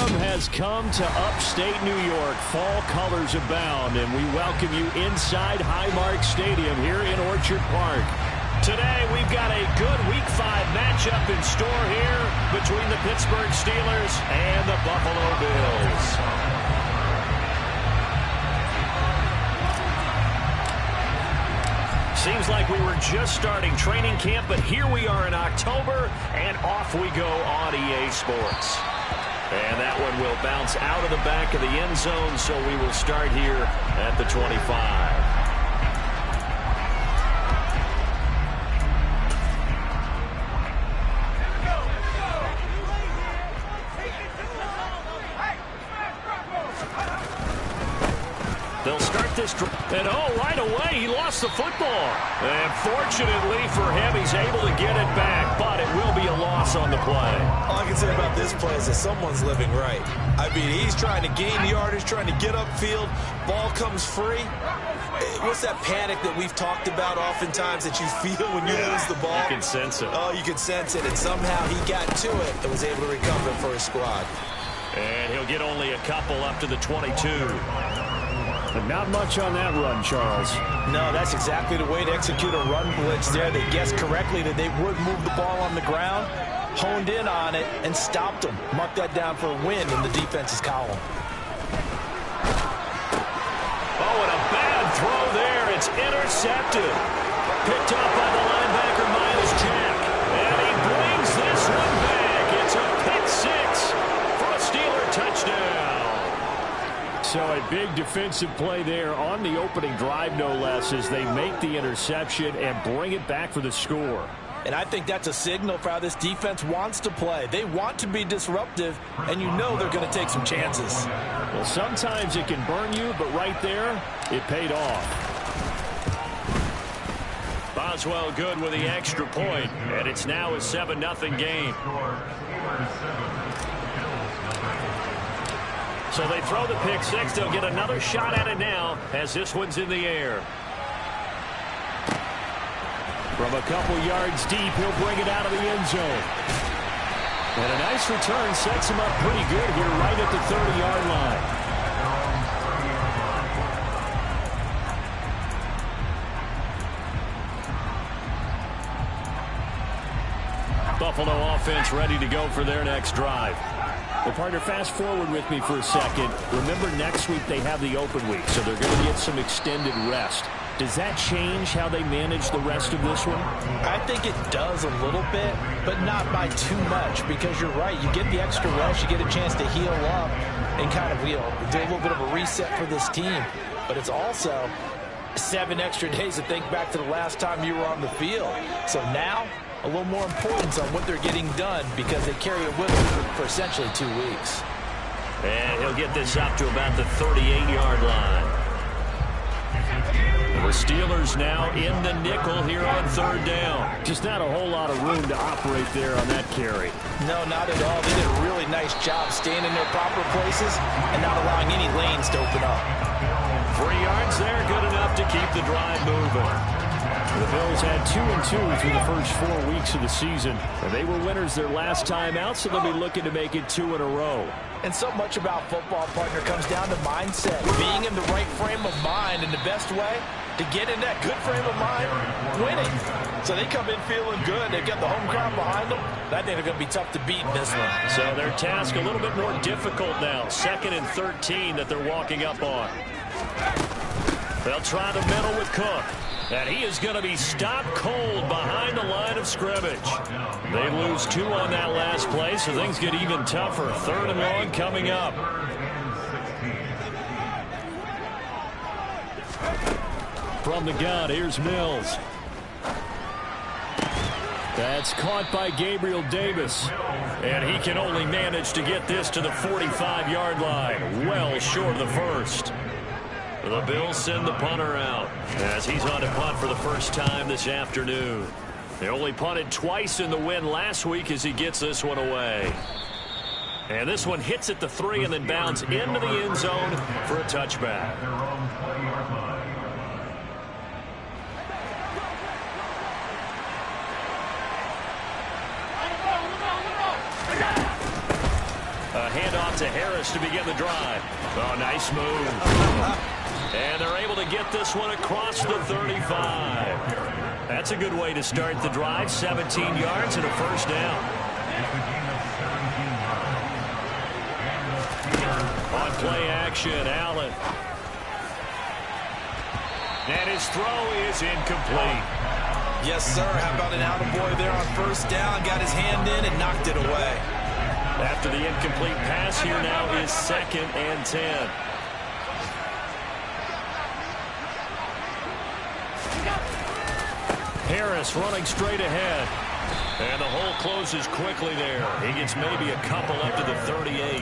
Autumn has come to upstate New York. Fall colors abound, and we welcome you inside Highmark Stadium here in Orchard Park. Today, we've got a good Week 5 matchup in store here between the Pittsburgh Steelers and the Buffalo Bills. Seems like we were just starting training camp, but here we are in October, and off we go on EA Sports. And that one will bounce out of the back of the end zone, so we will start here at the 25. They'll start this, and right away, he lost the football. And fortunately for him, he's able to get it back, but it will be a loss on the play. All I can say about this play is that someone's living right. I mean, he's trying to gain yardage, trying to get upfield. Ball comes free. What's that panic that we've talked about oftentimes that you feel when you lose the ball? You can sense it. Oh, you can sense it, and somehow he got to it and was able to recover it for his squad. And he'll get only a couple up to the 22. But not much on that run, Charles. No, that's exactly the way to execute a run blitz there. They guessed correctly that they would move the ball on the ground, honed in on it, and stopped them. Mark that down for a win in the defense's column. Oh, and a bad throw there. It's intercepted. Picked up by the linebacker, Miles Jack. And he brings this one back. It's a pick six for a Steeler touchdown. So a big defensive play there on the opening drive, no less, as they make the interception and bring it back for the score. And I think that's a signal for how this defense wants to play. They want to be disruptive, and you know they're going to take some chances. Well, sometimes it can burn you, but right there, it paid off. Boswell good with the extra point, and it's now a 7-0 game. So they throw the pick six. They'll get another shot at it now as this one's in the air. From a couple yards deep, he'll bring it out of the end zone. And a nice return sets him up pretty good here right at the 30-yard line. Buffalo offense ready to go for their next drive. Well, partner, fast forward with me for a second. Remember, next week they have the open week, so they're going to get some extended rest. Does that change how they manage the rest of this one? I think it does a little bit, but not by too much, because you're right. You get the extra rest, you get a chance to heal up and kind of, do a little bit of a reset for this team. But it's also 7 extra days to think back to the last time you were on the field. So now, a little more importance on what they're getting done because they carry it with them for essentially 2 weeks. And he'll get this up to about the 38-yard line. The Steelers now in the nickel here on third down. Just not a whole lot of room to operate there on that carry. No, not at all. They did a really nice job staying in their proper places and not allowing any lanes to open up. 3 yards there, good enough to keep the drive moving. The Bills had 2-2 through the first 4 weeks of the season. And they were winners their last time out, so they'll be looking to make it 2 in a row. And so much about football, partner, comes down to mindset. Being in the right frame of mind, and the best way to get in that good frame of mind, winning. So they come in feeling good. They've got the home crowd behind them. I think they're going to be tough to beat in this one. So their task a little bit more difficult now. 2nd and 13 that they're walking up on. They'll try the middle with Cook. And he is going to be stopped cold behind the line of scrimmage. They lose 2 on that last play, so things get even tougher. 3rd and long coming up. From the gun, here's Mills. That's caught by Gabriel Davis. And he can only manage to get this to the 45-yard line. Well short of the first. The Bills send the punter out as he's on to punt for the first time this afternoon. They only punted twice in the win last week as he gets this one away. And this one hits at the 3 and then bounds into the end zone for a touchback. A handoff to Harris to begin the drive. Oh, nice move. And they're able to get this one across the 35. That's a good way to start the drive. 17 yards and a first down. On play action, Allen. And his throw is incomplete. Yes, sir. How about an attaboy there on first down? Got his hand in and knocked it away. After the incomplete pass, here now is 2nd and 10. Harris running straight ahead. And the hole closes quickly there. He gets maybe a couple up to the 38.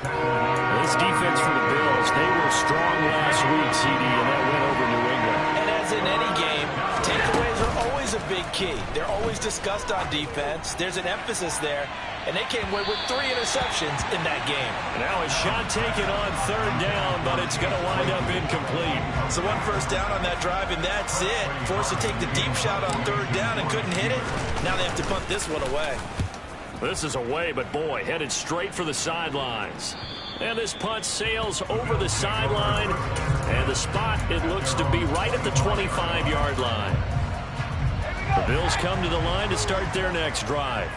This defense for the Bills, they were strong last week, CD, and that went over New England. And as in any game, takeaways are always a big key. They're always discussed on defense. There's an emphasis there, and they came away with 3 interceptions in that game. Now a shot taken on 3rd down, but it's going to wind up incomplete. So 1 first down on that drive, and that's it. Forced to take the deep shot on 3rd down and couldn't hit it. Now they have to punt this one away. This is away, but boy, headed straight for the sidelines. And this punt sails over the sideline. And the spot, it looks to be right at the 25-yard line. The Bills come to the line to start their next drive.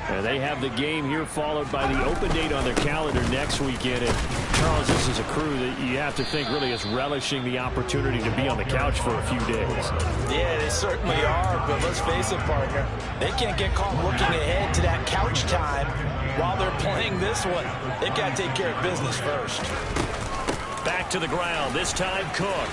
And they have the game here followed by the open date on their calendar next weekend. And Charles, this is a crew that you have to think really is relishing the opportunity to be on the couch for a few days. Yeah, they certainly are, but let's face it, partner. They can't get caught looking ahead to that couch time while they're playing this one. They've got to take care of business first. Back to the ground, this time Cook.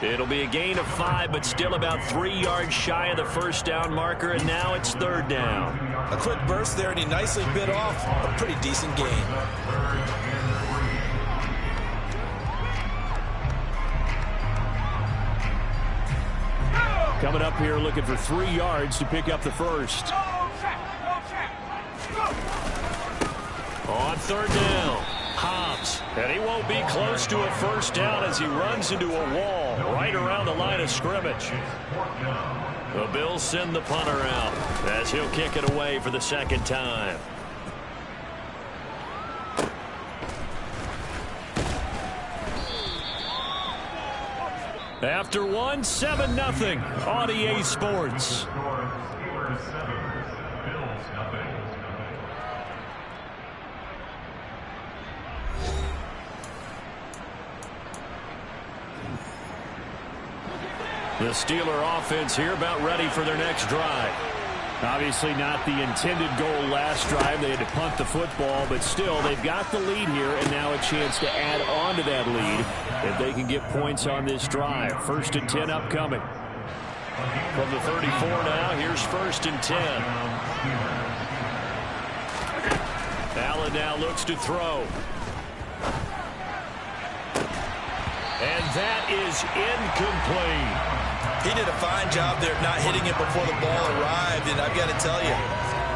It'll be a gain of 5, but still about 3 yards shy of the first down marker, and now it's 3rd down. A quick burst there, and he nicely bit off a pretty decent gain. Coming up here looking for 3 yards to pick up the first. On 3rd down, Hobbs. And he won't be close to a first down as he runs into a wall right around the line of scrimmage. The Bills send the punter out as he'll kick it away for the 2nd time. After one, 7-0 on EA Sports. The Steeler offense here about ready for their next drive. Obviously not the intended goal last drive. They had to punt the football, but still they've got the lead here and now a chance to add on to that lead if they can get points on this drive. 1st and 10 upcoming. From the 34 now, here's 1st and 10. Allen now looks to throw. And that is incomplete. He did a fine job there of not hitting it before the ball arrived, and I've got to tell you,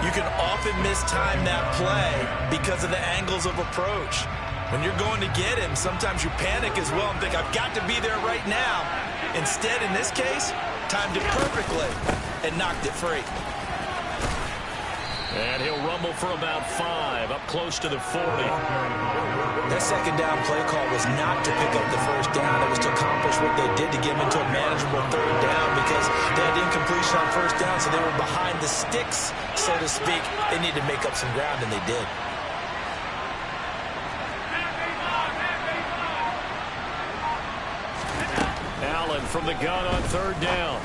you can often mistime that play because of the angles of approach. When you're going to get him, sometimes you panic as well and think, I've got to be there right now. Instead, in this case, timed it perfectly and knocked it free. And he'll rumble for about 5, up close to the 40. That 2nd down play call was not to pick up the first down. It was to accomplish what they did to get him into a manageable 3rd down because they had incompletion on first down, so they were behind the sticks, so to speak. They needed to make up some ground, and they did. Allen from the gun on 3rd down.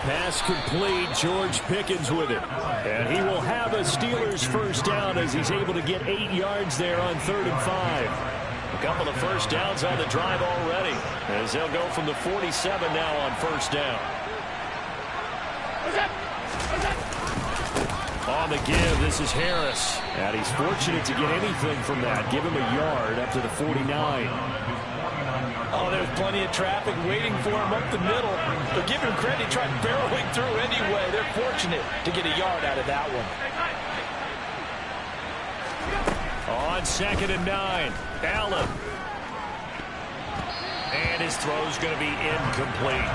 Pass complete. George Pickens with it. And he will have a Steelers first down as he's able to get 8 yards there on 3rd and 5. A couple of first downs on the drive already as they'll go from the 47 now on 1st down. On the give, this is Harris. And he's fortunate to get anything from that. Give him a yard up to the 49. Oh, there's plenty of traffic waiting for him up the middle. But give him credit, he tried barreling through anyway. They're fortunate to get a yard out of that one. On 2nd and 9, Allen. And his throw's going to be incomplete.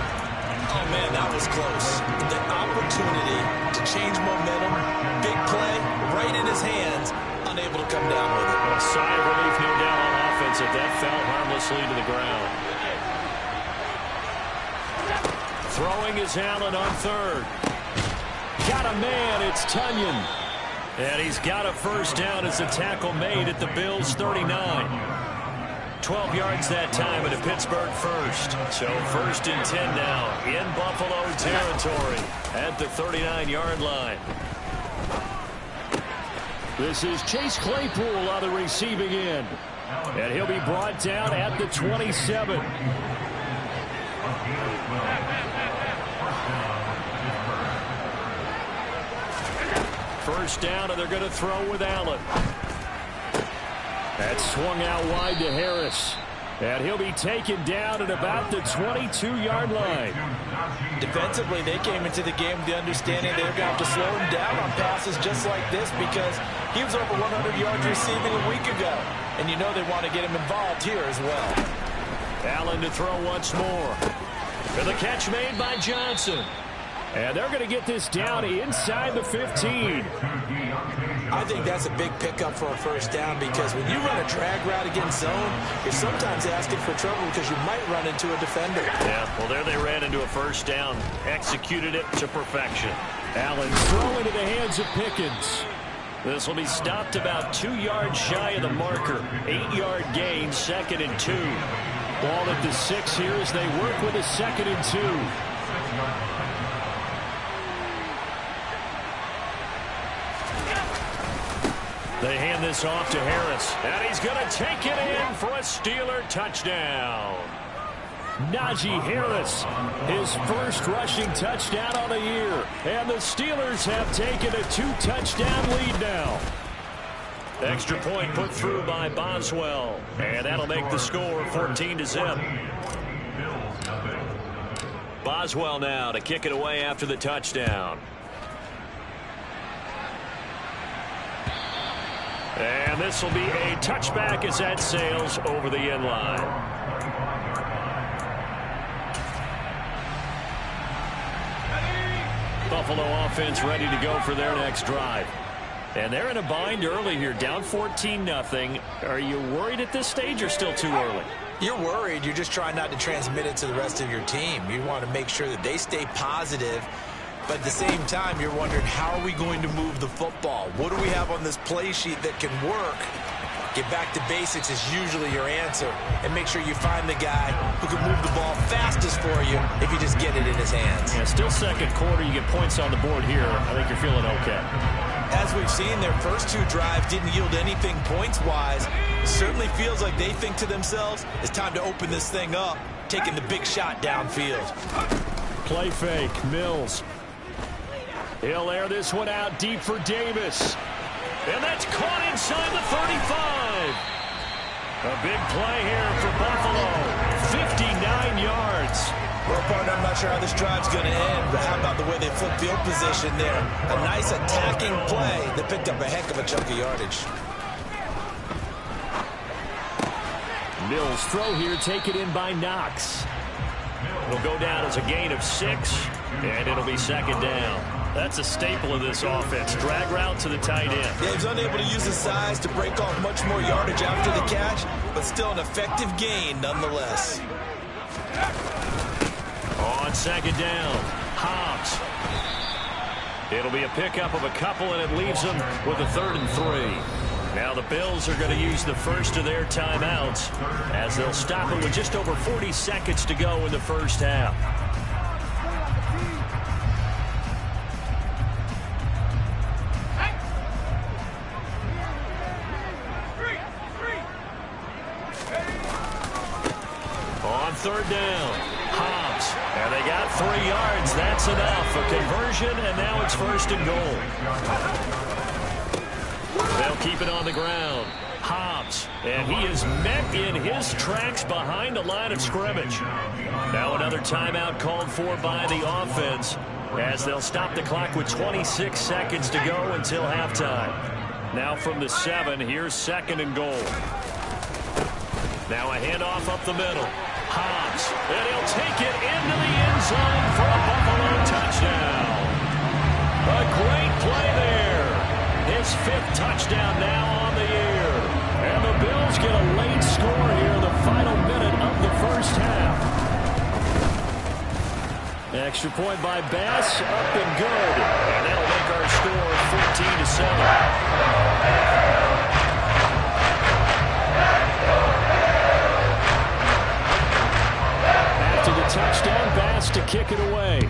Oh, man, that was close. The opportunity to change momentum, big play, right right in his hands, unable to come down with it. A sigh of relief, no doubt, on offense if that fell harmlessly to the ground. Throwing is Allen on third. Got a man, it's Tunyon. And he's got a first down as the tackle made at the Bills' 39. 12 yards that time and a Pittsburgh first. So 1st and 10 now in Buffalo territory at the 39-yard line. This is Chase Claypool on the receiving end. And he'll be brought down at the 27. First down, and they're going to throw with Allen. That swung out wide to Harris. And he'll be taken down at about the 22-yard line. Defensively, they came into the game with the understanding they're going to have to slow him down on passes just like this because he was over 100 yards receiving a week ago. And you know they want to get him involved here as well. Allen to throw once more. And the catch made by Johnson. And they're going to get this down inside the 15. I think that's a big pickup for a first down because when you run a drag route against zone, you're sometimes asking for trouble because you might run into a defender. Yeah, well, there they ran into a first down. Executed it to perfection. Allen throw into the hands of Pickens. This will be stopped about 2 yards shy of the marker. 8-yard gain, 2nd and 2. Ball at the 6 here as they work with a 2nd and 2. They hand this off to Harris, and he's going to take it in for a Steeler touchdown. Najee Harris, his first rushing touchdown on the year. And the Steelers have taken a 2-touchdown lead now. Extra point put through by Boswell, and that'll make the score 14-0. Boswell now to kick it away after the touchdown. And this will be a touchback as that sails over the end line. Buffalo offense ready to go for their next drive. And they're in a bind early here, down 14-0. Are you worried at this stage or still too early? You're worried. You're just trying not to transmit it to the rest of your team. You want to make sure that they stay positive. But at the same time, you're wondering, how are we going to move the football? What do we have on this play sheet that can work? Get back to basics is usually your answer. And make sure you find the guy who can move the ball fastest for you if you just get it in his hands. Yeah, still second quarter. You get points on the board here. I think you're feeling okay. As we've seen, their first 2 drives didn't yield anything points-wise. Certainly feels like they think to themselves, it's time to open this thing up, taking the big shot downfield. Play fake, Mills. He'll air this one out deep for Davis. And that's caught inside the 35. A big play here for Buffalo. 59 yards. Well, partner, I'm not sure how this drive's going to end, but how about the way they flip field position there? A nice attacking play that picked up a heck of a chunk of yardage. Mills throw here taken in by Knox. It'll go down as a gain of 6, and it'll be 2nd down. That's a staple of this offense. Drag route to the tight end. Yeah, he's unable to use his size to break off much more yardage after the catch, but still an effective gain nonetheless. On 2nd down, Hobbs. It'll be a pickup of a couple, and it leaves them with a 3rd and 3. Now the Bills are going to use the first of their timeouts as they'll stop it with just over 40 seconds to go in the first half. On 3rd down, Hobbs. And they got 3 yards. That's enough. A conversion, and now it's 1st and goal. They'll keep it on the ground. Hobbs, and he is met in his tracks behind the line of scrimmage. Now another timeout called for by the offense as they'll stop the clock with 26 seconds to go until halftime. Now from the 7, here's 2nd and goal. Now a handoff up the middle. Hobbs, and he'll take it into the end zone for a Buffalo touchdown. A great play there. His 5th extra point by Bass, up and good. And that'll make our score 14-7. After the touchdown, Bass to kick it away.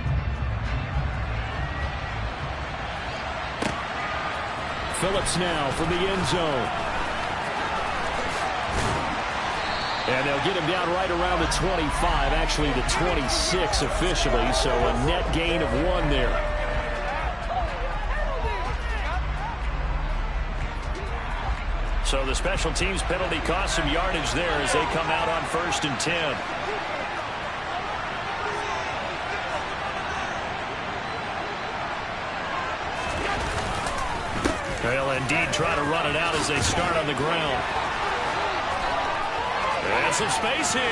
Phillips now from the end zone. And they'll get him down right around the 25, actually the 26 officially, so a net gain of 1 there. So the special teams penalty cost some yardage there as they come out on 1st and 10. They'll indeed try to run it out as they start on the ground. And some space here.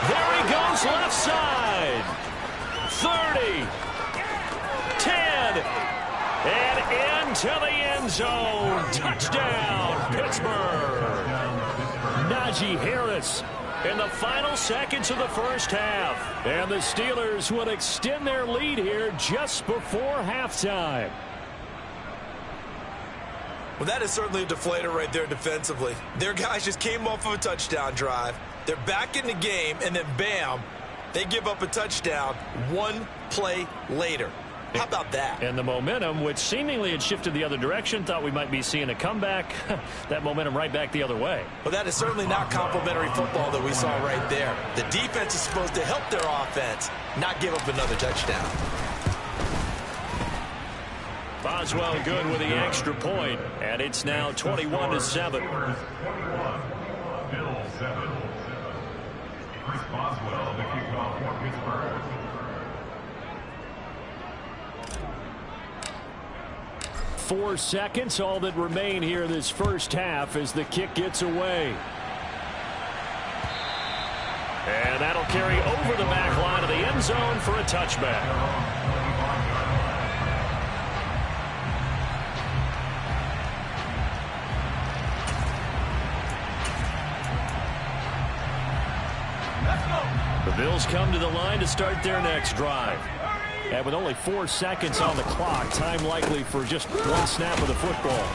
There he goes left side. 30. 10. And into the end zone. Touchdown, Pittsburgh. Najee Harris In the final seconds of the first half. And the Steelers would extend their lead here just before halftime. Well, that is certainly a deflator right there defensively. Their guys just came off of a touchdown drive. They're back in the game, and then bam, they give up a touchdown 1 play later. How about that? And the momentum, which seemingly had shifted the other direction, thought we might be seeing a comeback. That momentum right back the other way. Well, that is certainly not complimentary football that we saw right there. The defense is supposed to help their offense, not give up another touchdown. Boswell good with the extra point, and it's now 21-7. Bill 7. Chris Boswell, the kickoff for Pittsburgh. Four seconds, all that remain here this first half as the kick gets away. And that'll carry over the back line of the end zone for a touchback. The Bills come to the line to start their next drive. And with only 4 seconds on the clock, time likely for just one snap of the football.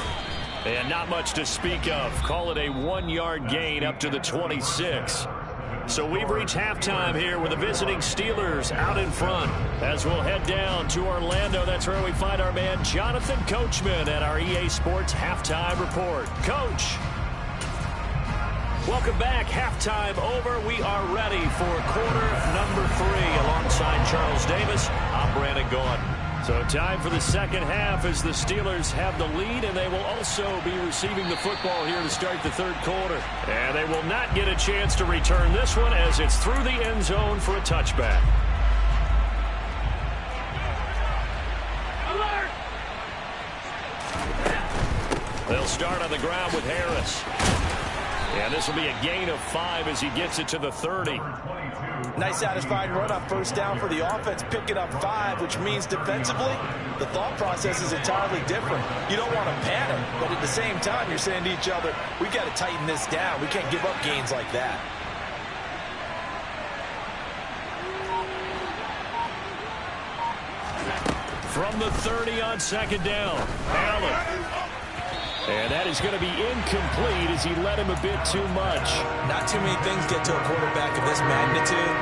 And not much to speak of. Call it a 1-yard gain up to the 26. So we've reached halftime here with the visiting Steelers out in front. As we'll head down to Orlando, that's where we find our man Jonathan Coachman at our EA Sports Halftime Report. Coach. Welcome back. Halftime over. We are ready for quarter number 3 alongside Charles Davis. I'm Brandon Gaudin. So time for the second half as the Steelers have the lead, and they will also be receiving the football here to start the third quarter. And they will not get a chance to return this one as it's through the end zone for a touchback. They'll start on the ground with Harris. And this will be a gain of 5 as he gets it to the 30. Nice satisfying run on first down for the offense, picking up 5, which means defensively, the thought process is entirely different. You don't want to panic, but at the same time, you're saying to each other, we've got to tighten this down. We can't give up gains like that. From the 30 on second down, Allen. And that is going to be incomplete as he led him a bit too much. Not too many things get to a quarterback of this magnitude,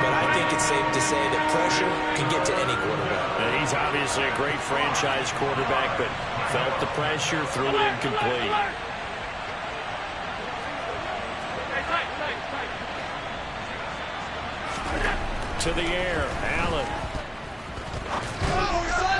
but I think it's safe to say that pressure can get to any quarterback. And he's obviously a great franchise quarterback, but felt the pressure, threw it incomplete. To the air, Allen.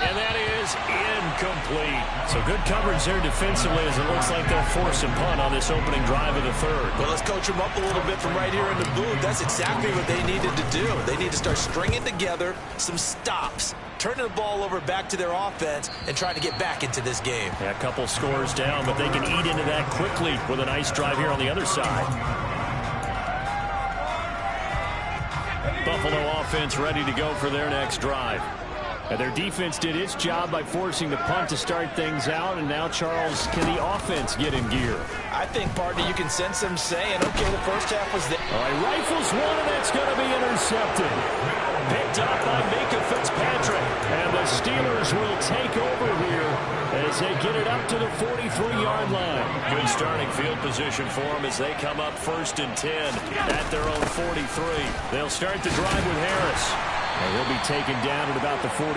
And that is incomplete. So good coverage there defensively as it looks like they'll force a punt on this opening drive of the third. Well, let's coach them up a little bit from right here in the booth. That's exactly what they needed to do. They need to start stringing together some stops, turning the ball over back to their offense, and trying to get back into this game. Yeah, a couple scores down, but they can eat into that quickly with a nice drive here on the other side. Buffalo offense ready to go for their next drive. And their defense did its job by forcing the punt to start things out. And now, Charles, can the offense get in gear? I think, partner, you can sense them saying, okay, the first half was there. All right, rifles one, and that's going to be intercepted. picked up by Mika Fitzpatrick. And the Steelers will take over here as they get it up to the 43-yard line. Good starting field position for them as they come up 1st and 10 at their own 43. They'll start the drive with Harris. And he'll be taken down at about the 45.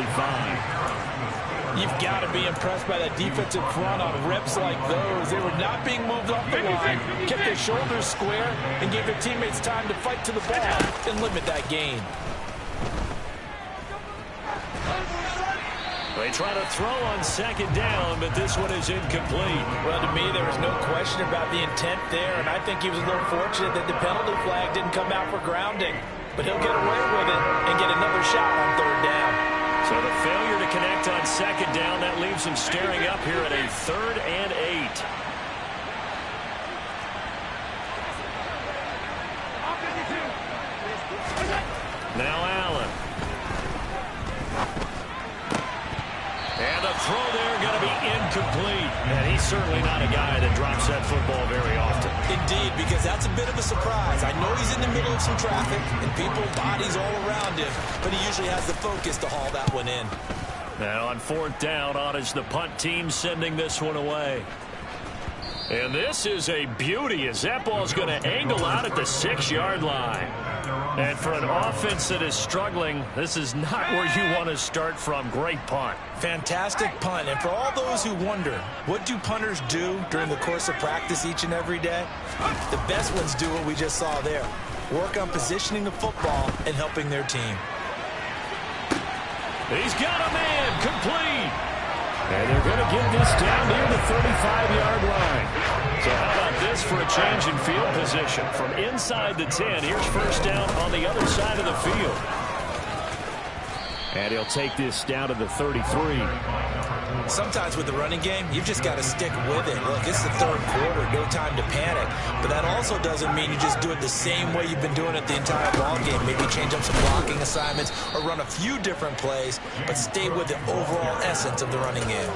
You've got to be impressed by that defensive front on reps like those. They were not being moved off the line, kept their shoulders square, and gave their teammates time to fight to the ball and limit that gain. They try to throw on 2nd down, but this one is incomplete. Well, to me, there was no question about the intent there, and I think he was a little fortunate that the penalty flag didn't come out for grounding. But he'll get away with it and get another shot on 3rd down. So the failure to connect on 2nd down, that leaves them staring up here at a 3rd and 8. Now Allen. And the throw there going to be incomplete. And he's certainly not a guy that drops that football very often. Indeed, because that's a bit of a surprise. I know he's in the middle of some traffic and people, bodies all around him, but he usually has the focus to haul that one in. Now on 4th down, on is the punt team sending this one away. And this is a beauty as that ball's going to angle out at the 6-yard line. And for an offense that is struggling, this is not where you want to start from. Great punt. Fantastic punt. And for all those who wonder, what do punters do during the course of practice each and every day? The best ones do what we just saw there. Work on positioning the football and helping their team. He's got a man complete. And they're going to get this down near the 35-yard line. So how about this for a change in field position? From inside the 10, here's 1st down on the other side of the field. And he'll take this down to the 33. Sometimes with the running game, you've just got to stick with it. Look, it's the 3rd quarter, no time to panic. But that also doesn't mean you just do it the same way you've been doing it the entire ball game. Maybe change up some blocking assignments or run a few different plays, but stay with the overall essence of the running game.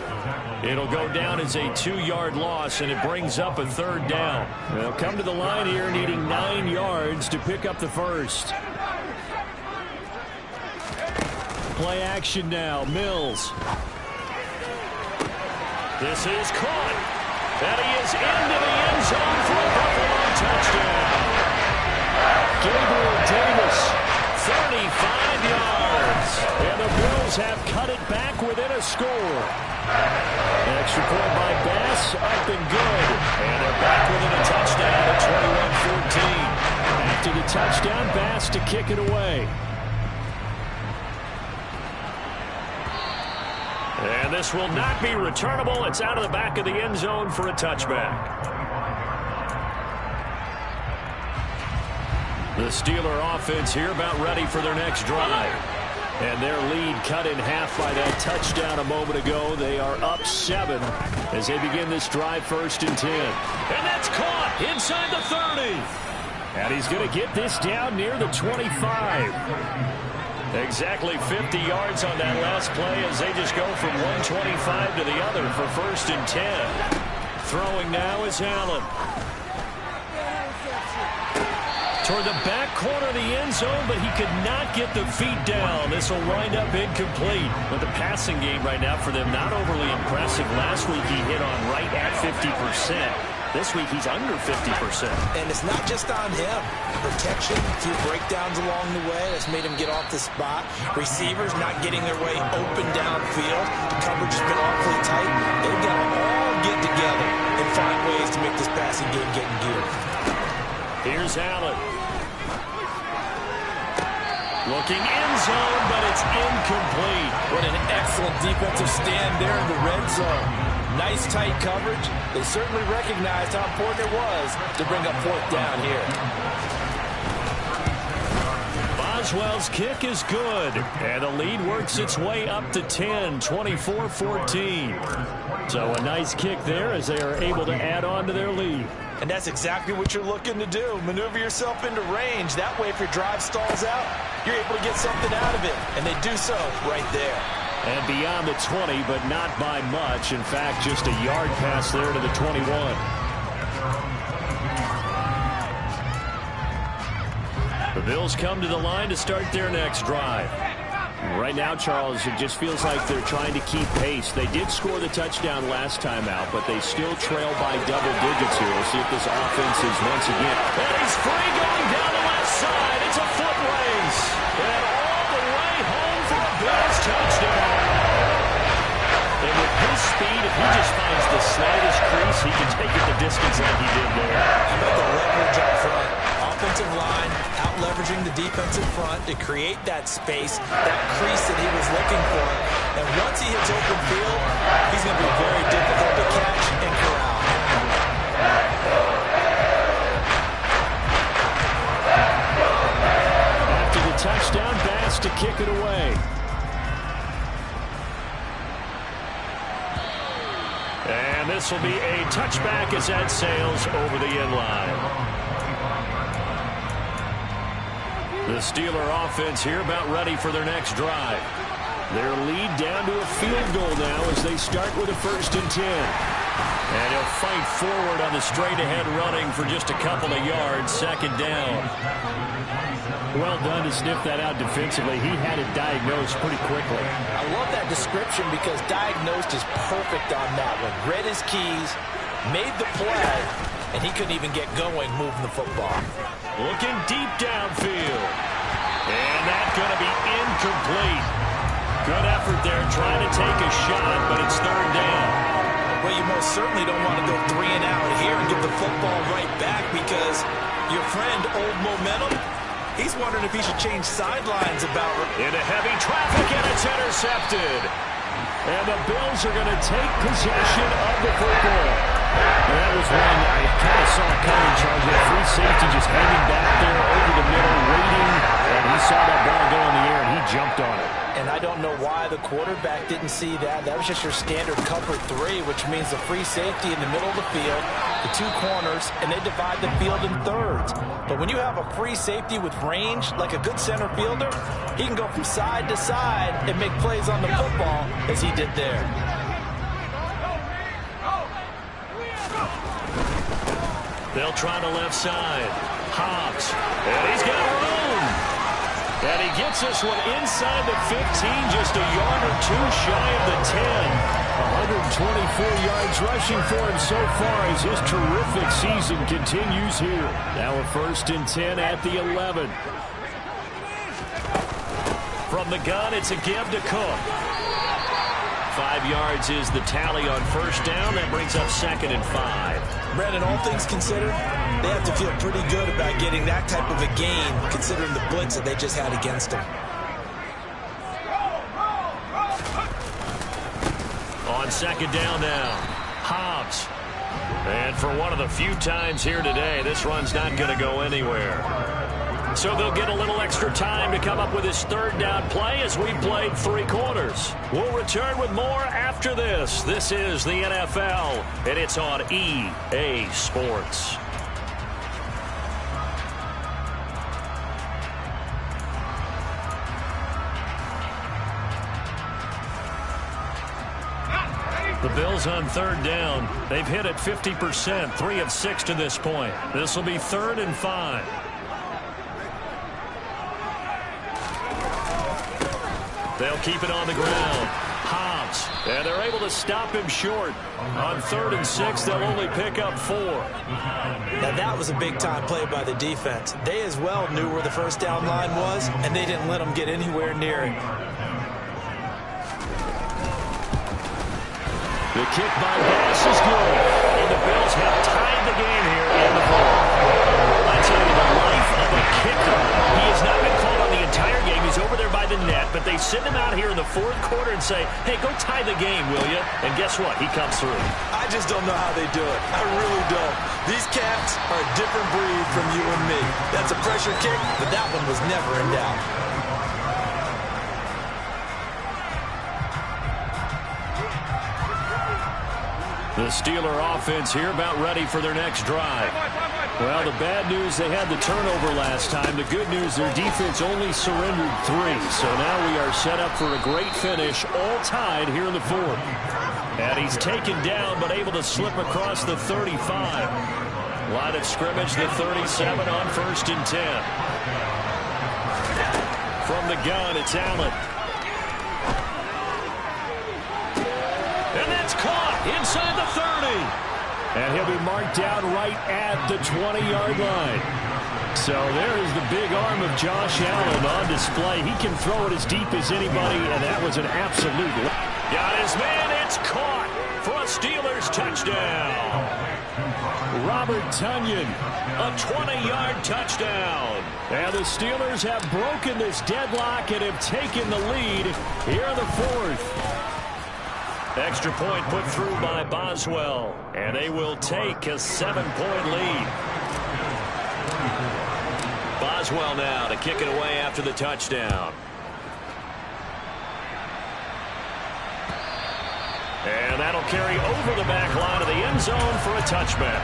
It'll go down as a 2-yard loss, and it brings up a 3rd down. They'll come to the line here needing 9 yards to pick up the 1st. Play action now. Mills. This is caught. And he is into the end zone for a Buffalo touchdown. Gabriel Davis. 35 yards. And the Bills have cut it back within a score. Extra point by Bass, up and good. And they're back within a touchdown at 21-14. After the touchdown, Bass to kick it away. And this will not be returnable. It's out of the back of the end zone for a touchback. The Steeler offense here about ready for their next drive. And their lead cut in half by that touchdown a moment ago. They are up 7 as they begin this drive 1st and 10. And that's caught inside the 30. And he's going to get this down near the 25. Exactly 50 yards on that last play as they just go from 125 to the other for 1st and 10. Throwing now is Allen. Toward the back corner of the end zone, but he could not get the feet down. This will wind up incomplete. But the passing game right now for them, not overly impressive. Last week he hit on right at 50%. This week he's under 50%. And it's not just on him. Protection, a few breakdowns along the way that's made him get off the spot. Receivers not getting their way open downfield. The coverage has been awfully tight. They've got to all get together and find ways to make this passing game get in gear. Here's Allen. Looking end zone, but it's incomplete. What an excellent defensive stand there in the red zone. Nice tight coverage. They certainly recognized how important it was to bring up 4th down here. Boswell's kick is good, and the lead works its way up to 10, 24-14. So a nice kick there as they are able to add on to their lead. And that's exactly what you're looking to do. Maneuver yourself into range. That way, if your drive stalls out, you're able to get something out of it. And they do so right there. And beyond the 20, but not by much. In fact, just a yard pass there to the 21. Bills come to the line to start their next drive. Right now, Charles, it just feels like they're trying to keep pace. They did score the touchdown last time out, but they still trail by double digits here. We'll see if this offense is once again. And he's free going down the left side. It's a foot race. And all the way home for a Bills touchdown. And with his speed, if he just finds the slightest crease, he can take it the distance like he did there. How about the leverage up front? Offensive line out-leveraging the defensive front to create that space, that crease that he was looking for. And once he hits open field, he's going to be very difficult to catch and corral. After the touchdown, Bass to kick it away. And this will be a touchback as that sails over the end line. The Steeler offense here about ready for their next drive. Their lead down to a field goal now as they start with a 1st and 10. And he'll fight forward on the straight-ahead running for just a couple of yards. 2nd down. Well done to sniff that out defensively. He had it diagnosed pretty quickly. I love that description because diagnosed is perfect on that one. Read his keys, made the play, and he couldn't even get going moving the football. Looking deep downfield. And that's going to be incomplete. Good effort there trying to take a shot, but it's 3rd down. Well, you most certainly don't want to go 3 and out here and get the football right back because your friend, Old Momentum, he's wondering if he should change sidelines about it. Into heavy traffic, and it's intercepted. And the Bills are going to take possession of the football. That was one I kind of saw coming, Charles. That free safety just hanging back there over the middle, waiting. And he saw that ball go in the air, and he jumped on it. And I don't know why the quarterback didn't see that. That was just your standard cover 3, which means the free safety in the middle of the field, the 2 corners, and they divide the field in thirds. But when you have a free safety with range, like a good center fielder, he can go from side to side and make plays on the football as he did there. They'll try the left side. Hobbs. And he's got room. And he gets this one inside the 15, just a yard or 2 shy of the 10. 124 yards rushing for him so far as his terrific season continues here. Now a 1st and 10 at the 11. From the gun, it's a give to Cook. 5 yards is the tally on 1st down. That brings up 2nd and 5. Brandon, all things considered, they have to feel pretty good about getting that type of a gain, considering the blitz that they just had against them. On 2nd down now, Hobbs. And for one of the few times here today, this run's not going to go anywhere. So they'll get a little extra time to come up with his 3rd down play as we played 3 quarters. We'll return with more after this. This is the NFL, and it's on EA Sports. The Bills on 3rd down. They've hit it 50%, 3 of 6 to this point. This will be 3rd and 5. They'll keep it on the ground. Hobbs. And they're able to stop him short. On 3rd and 6, they'll only pick up 4. Now that was a big-time play by the defense. They as well knew where the 1st down line was, and they didn't let them get anywhere near it. The kick by Bass is good. And the Bills have tied the game here in the 4th. I tell you, the life of a kicker. He has not been called on the entire game. He's over there by the net, but they send him out here in the 4th quarter and say, hey, go tie the game, will you? And guess what? He comes through. I just don't know how they do it. I really don't. These cats are a different breed from you and me. That's a pressure kick, but that one was never in doubt. The Steeler offense here about ready for their next drive. Well, the bad news, they had the turnover last time. The good news, their defense only surrendered 3. So now we are set up for a great finish, all tied here in the 4th. And he's taken down, but able to slip across the 35. Line of scrimmage, the 37 on 1st and 10. From the gun, it's Allen. And that's caught inside the 30. And he'll be marked down right at the 20-yard line. So there is the big arm of Josh Allen on display. He can throw it as deep as anybody, and that was an absolute... Got his man, it's caught for a Steelers touchdown. Robert Tonyan. A 20-yard touchdown. And the Steelers have broken this deadlock and have taken the lead here in the fourth. Extra point put through by Boswell, and they will take a 7-point lead. Boswell now to kick it away after the touchdown. And that'll carry over the back line of the end zone for a touchback.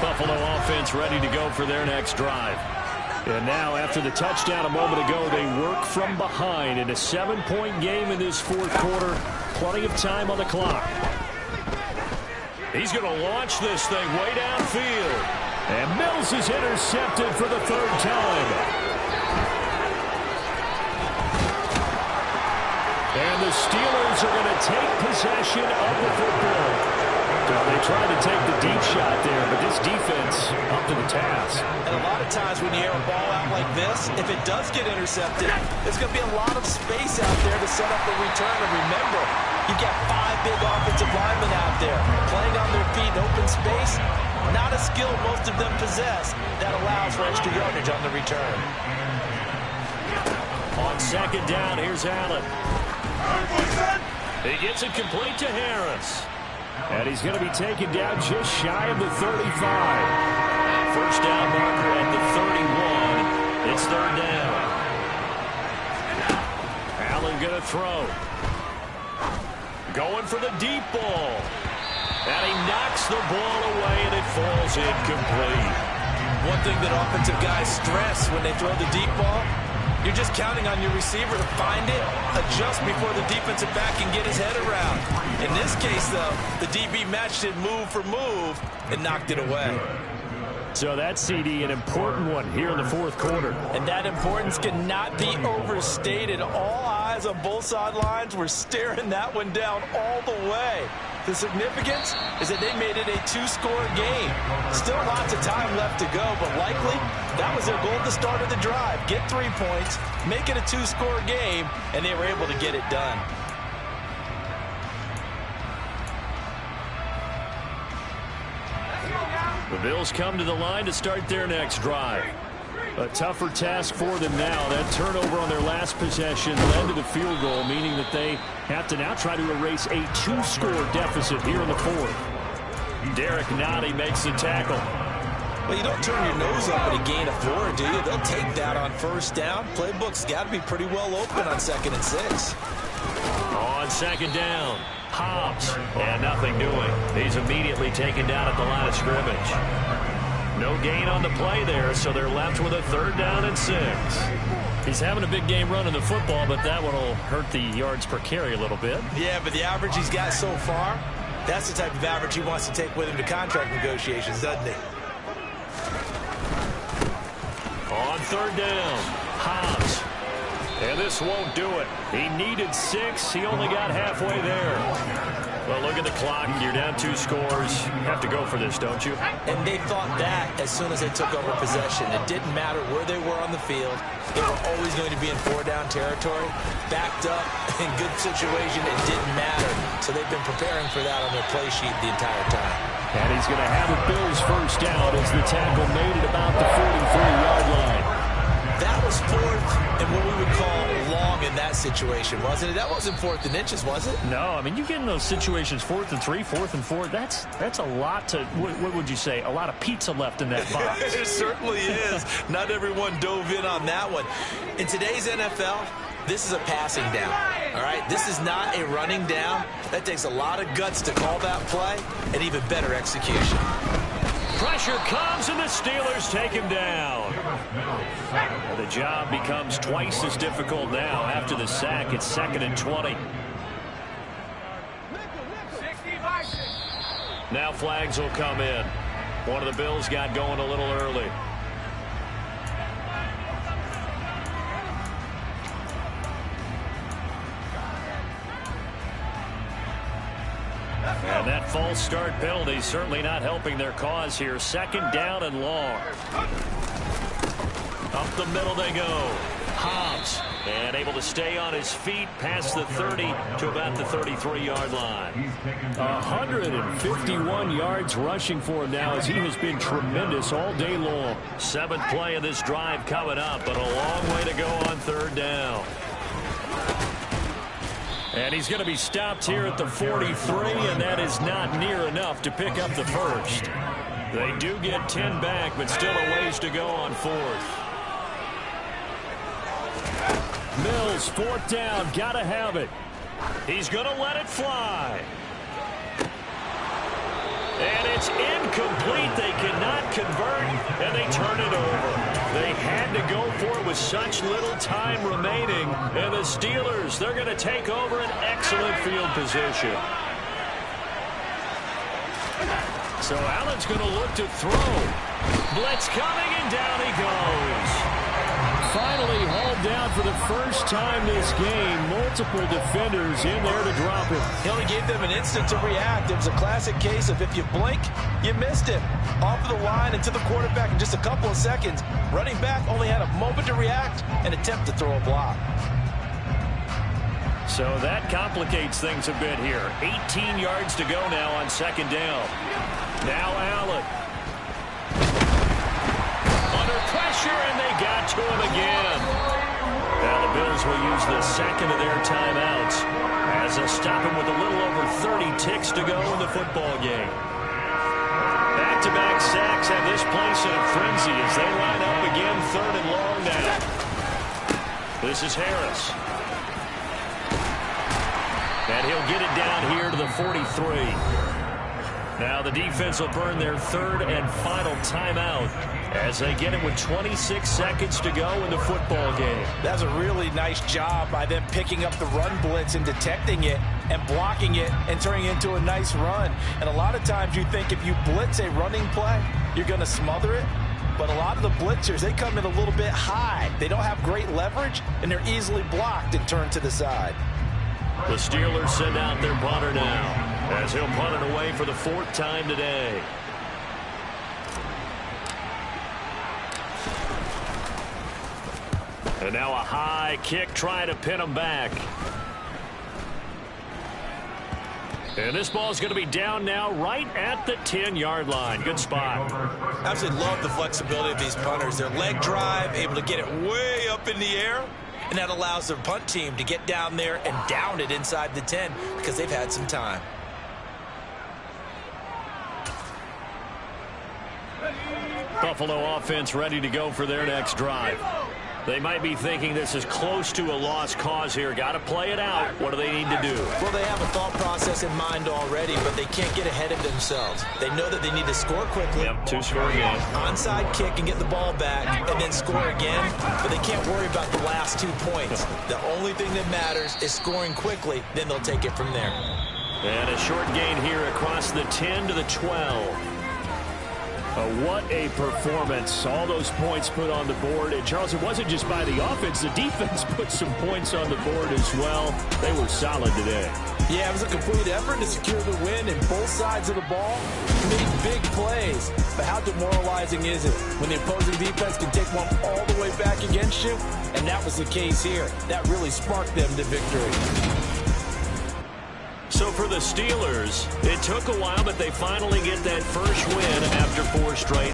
Buffalo offense ready to go for their next drive. And now, after the touchdown a moment ago, they work from behind in a 7-point game in this fourth quarter. Plenty of time on the clock. He's going to launch this thing way downfield. And Mills is intercepted for the third time. And the Steelers are going to take possession of the football. They tried to take the deep shot there, but this defense up to the task. And a lot of times when you air a ball out like this, if it does get intercepted, there's going to be a lot of space out there to set up the return. And remember, you got 5 big offensive linemen out there playing on their feet in open space. Not a skill most of them possess that allows for extra yardage on the return. On second down, here's Allen. He gets it complete to Harris. And he's going to be taken down just shy of the 35. First down marker at the 31. It's third down. Allen going to throw. Going for the deep ball. And he knocks the ball away, and it falls incomplete. One thing that offensive guys stress when they throw the deep ball, you're just counting on your receiver to find it, adjust before the defensive back can get his head around. In this case, though, the DB matched it move for move and knocked it away. So that's, CD, an important one here in the fourth quarter. And that importance cannot be overstated. All eyes on both sidelines were staring that one down all the way. The significance is that they made it a 2-score game. Still lots of time left to go, but likely that was their goal at the start of the drive. Get 3 points, make it a 2-score game, and they were able to get it done. The Bills come to the line to start their next drive. A tougher task for them now. That turnover on their last possession led to the field goal, meaning that they have to now try to erase a 2-score deficit here in the fourth. Derek Nottie makes the tackle. Well, you don't turn your nose up at a gain of 4, do you? They'll take that on first down. Playbook's got to be pretty well open on 2nd and 6. On second down, Hobbs, and nothing doing. He's immediately taken down at the line of scrimmage. No gain on the play there, so they're left with a 3rd down and 6. He's having a big game running the football, but that one will hurt the yards per carry a little bit. Yeah, but the average he's got so far, that's the type of average he wants to take with him to contract negotiations, doesn't he? On 3rd down, Hobbs. And this won't do it. He needed 6. He only got halfway there. Well, look at the clock. You're down 2 scores. You have to go for this, don't you? And they thought that as soon as they took over possession. It didn't matter where they were on the field. They were always going to be in 4-down territory. Backed up, in good situation, it didn't matter. So they've been preparing for that on their play sheet the entire time. And he's going to have a Bills first down as the tackle made it about the 43-yard line. That was 4th and what we would call long in that situation, wasn't it? That wasn't 4th and inches, was it? No, I mean, you get in those situations 4th and 3, 4th and 4. That's a lot to, what would you say, a lot of pizza left in that box. It certainly is. Not everyone dove in on that one. In today's NFL, this is a passing down, all right? This is not a running down. That takes a lot of guts to call that play and even better execution. Pressure comes, and the Steelers take him down. And the job becomes twice as difficult now after the sack. It's 2nd and 20. Now flags will come in. One of the Bills got going a little early. And that false start penalty certainly not helping their cause here. Second down and long. Up the middle they go. Hobbs, and able to stay on his feet past the 30 to about the 33-yard line. 151 yards rushing for him now as he has been tremendous all day long. Seventh play of this drive coming up, but a long way to go on third down. And he's going to be stopped here at the 43, and that is not near enough to pick up the first. They do get 10 back, but still a ways to go on fourth. Mills, fourth down, gotta have it. He's going to let it fly. And it's incomplete. They cannot convert, and they turn it over. They had to go for it with such little time remaining. And the Steelers, they're going to take over an excellent field position. So Allen's going to look to throw. Blitz coming, and down he goes. Finally hauled down for the first time this game. Multiple defenders in there to drop him. He only gave them an instant to react. It was a classic case of if you blink, you missed him. Off of the line and to the quarterback in just a couple of seconds. Running back only had a moment to react and attempt to throw a block. So that complicates things a bit here. 18 yards to go now on second down. Now Allen. Under pressure, and they got to him again. Now the Bills will use the second of their timeouts as they'll stop him with a little over 30 ticks to go in the football game. Back-to-back sacks have this place in a frenzy as they line up again, third and long now. This is Harris. And he'll get it down here to the 43. Now the defense will burn their third and final timeout as they get it with 26 seconds to go in the football game. That's a really nice job by them picking up the run blitz and detecting it and blocking it and turning it into a nice run. And a lot of times you think if you blitz a running play, you're going to smother it. But a lot of the blitzers, they come in a little bit high. They don't have great leverage, and they're easily blocked and turned to the side. The Steelers send out their punter now as he'll punt it away for the fourth time today. And now a high kick trying to pin him back. And this ball is going to be down now right at the 10-yard line. Good spot. Absolutely love the flexibility of these punters. Their leg drive, able to get it way up in the air. And that allows their punt team to get down there and down it inside the 10 because they've had some time. Buffalo offense ready to go for their next drive. They might be thinking this is close to a lost cause here. Got to play it out. What do they need to do? Well, they have a thought process in mind already, but they can't get ahead of themselves. They know that they need to score quickly. Yep, two-score game. Onside kick and get the ball back and then score again, but they can't worry about the last 2 points. The only thing that matters is scoring quickly, then they'll take it from there. And a short gain here across the 10 to the 12. What a performance. All those points put on the board. And, Charles, it wasn't just by the offense. The defense put some points on the board as well. They were solid today. Yeah, it was a complete effort to secure the win in both sides of the ball. Made big plays. But how demoralizing is it when the opposing defense can take one all the way back against you? And that was the case here. That really sparked them to victory. So for the Steelers, it took a while, but they finally get that first win after 4 straight.